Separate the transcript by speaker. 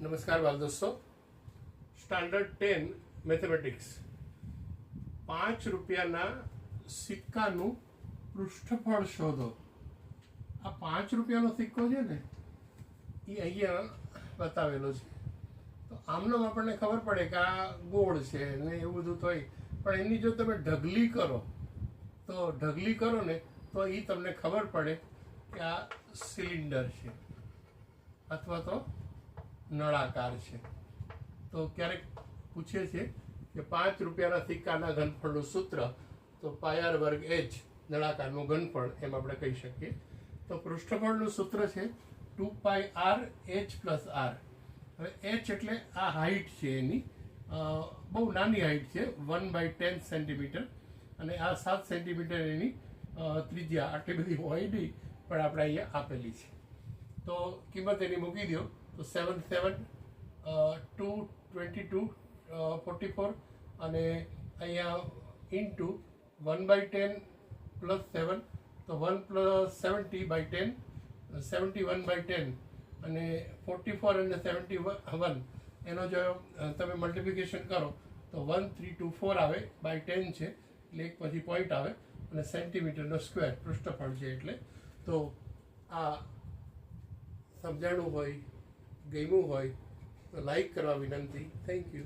Speaker 1: नमस्कार बाल दोस्तों, स्टैंडर्ड 10 मैथमेटिक्स 5 રૂપિયાના સિક્કાનું પૃષ્ઠફળ શોધો। આ 5 રૂપિયાનો સિક્કો છે ને એ અહીંયા બતાવેલો છે। તો આમનો આપણને ખબર પડે કે આ ગોળ છે ને એવું બધું તો હોય, પણ એની જો તમે ઢગલી કરો ને તો એ તમને ખબર પડે કે આ સિલિન્ડર છે અથવા તો નળાકાર છે। તો ક્યારેક પૂછે છે કે 5 રૂપિયાના સિક્કાના ઘનફળનું સૂત્ર, તો પાય r વર્ગ h નળાકારનું ઘનફળ એમ આપણે કહી શકીએ। તો પૃષ્ઠફળનું સૂત્ર છે 2πr h પ્લસ r। હવે h એટલે આ હાઈટ છે એની, બહુ નાની હાઈટ છે, 1/10 સેન્ટીમીટર, અને આ 7 સેન્ટીમીટર એની ત્રિજ્યા। આટલી બધી હોય નહીં, પણ આપણે અહીંયા આપેલી છે। તો કિંમત એની મૂકી દો તો 7 7 2 22 44, અને અહીંયા ઇન્ટુ 1/10 પ્લસ 7, તો 1 પ્લસ 70/10 71/10, અને 44 અને 71 એનો જો તમે મલ્ટિપ્લિકેશન કરો તો 1324 આવે, બાય 10 છે એટલે એક પછી પોઈન્ટ આવે, અને સેન્ટીમીટરનો સ્ક્વેર પૃષ્ઠફળ છે એટલે। તો આ સમજાણું હોય, ગમ્યું હોય તો લાઈક કરવા વિનંતી। Thank you.